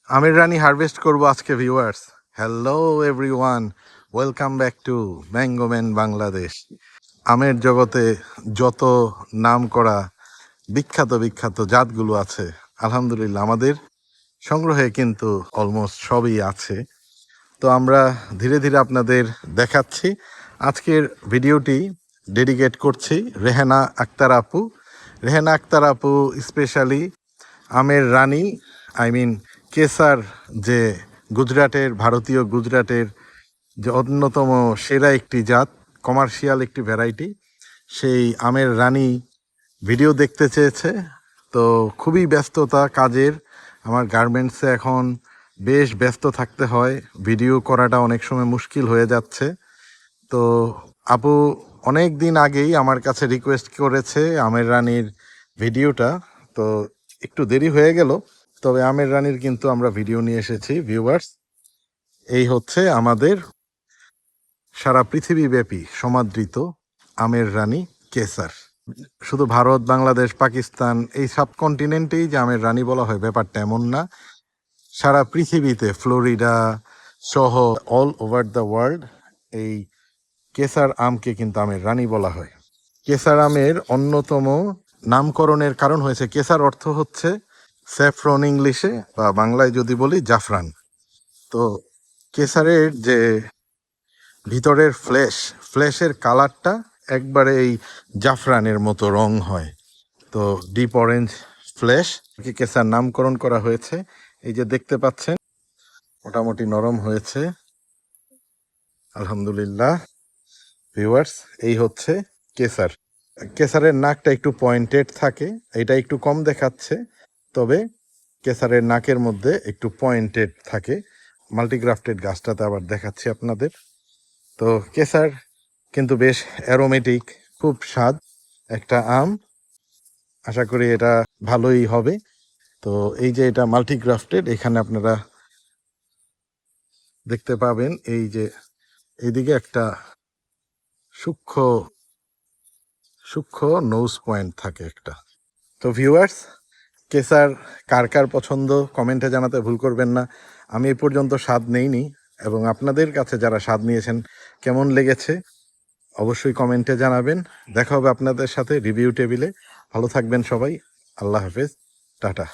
আমের রানী হারভেস্ট করব আজকে viewers. Hello everyone, welcome back to Mangoman Bangladesh. আমের জগতে যত নাম করা বিখ্যাত বিখ্যাত জাতগুলো আছে, আলহামদুলিল্লাহ আমাদের সংগ্রহে কিন্তু অলমোস্ট সবই আছে। তো আমরা ধীরে ধীরে আপনাদের দেখাচ্ছি। আজকের ভিডিওটি ডেডিকেট করছি রেহানা আক্তার আপু। রেহানা আক্তার আপু স্পেশালি আমের রানী, আই মিন কেসার, যে গুজরাটের, ভারতীয় গুজরাটের যে অন্যতম সেরা একটি জাত, কমার্শিয়াল একটি ভ্যারাইটি, সেই আমের রানী ভিডিও দেখতে চেয়েছে। তো খুবই ব্যস্ততা কাজের, আমার গার্মেন্টসে এখন বেশ ব্যস্ত থাকতে হয়, ভিডিও করাটা অনেক সময় মুশকিল হয়ে যাচ্ছে। তো আপু অনেক দিন আগেই আমার কাছে রিকোয়েস্ট করেছে আমের রানীর ভিডিওটা, তো একটু দেরি হয়ে গেল, তবে আমের রানীর কিন্তু আমরা ভিডিও নিয়ে এসেছি ভিউয়ার্স। এই হচ্ছে আমাদের সারা পৃথিবীব্যাপী সমাদৃত আমের রানী কেসার। শুধু ভারত, বাংলাদেশ, পাকিস্তান এই সাবকন্টিনেন্টেই যে আমের রানী বলা হয় ব্যাপারটা এমন না। সারা পৃথিবীতে ফ্লোরিডা সহ অল ওভার দ্য ওয়ার্ল্ড এই কেসার আমকে কিন্তু আমের রানী বলা হয়। কেসার আমের অন্যতম নামকরণের কারণ হয়েছে, কেসার অর্থ হচ্ছে স্যাফরন ইংলিশে, বা বাংলায় যদি বলি জাফরান। তো কেসারের যে ভিতরের ফ্লেশের কালারটা একবারে এই জাফরানের মতো রং হয়। তো ডিপ অরেঞ্জ ফ্লেশ, কেসার নামকরণ করা হয়েছে। এই যে দেখতে পাচ্ছেন মোটামুটি নরম হয়েছে আলহামদুলিল্লাহ ভিউয়ার্স। এই হচ্ছে কেসার। কেসারের নাকটা একটু পয়েন্টেড থাকে, এটা একটু কম দেখাচ্ছে, তবে কেসারের নাকের মধ্যে একটু পয়েন্টেড থাকে। মাল্টিগ্রাফটেড গাছটাতে আবার দেখাচ্ছি আপনাদের। তো কেসার কিন্তু বেশ অ্যারোমেটিক, খুব স্বাদ একটা আম, আশা করি এটা ভালোই হবে। তো এই যে এটা মাল্টিগ্রাফটেড, এখানে আপনারা দেখতে পাবেন এই যে এইদিকে একটা সূক্ষ্ম সূক্ষ্ম নোজ পয়েন্ট থাকে একটা। তো ভিউয়ার্স, কেসার কার কার পছন্দ কমেন্টে জানাতে ভুল করবেন না। আমি এ পর্যন্ত স্বাদ নেইনি, এবং আপনাদের কাছে যারা স্বাদ নিয়েছেন কেমন লেগেছে অবশ্যই কমেন্টে জানাবেন। দেখা হবে আপনাদের সাথে রিভিউ টেবিলে। ভালো থাকবেন সবাই, আল্লাহ হাফেজ, টাটা।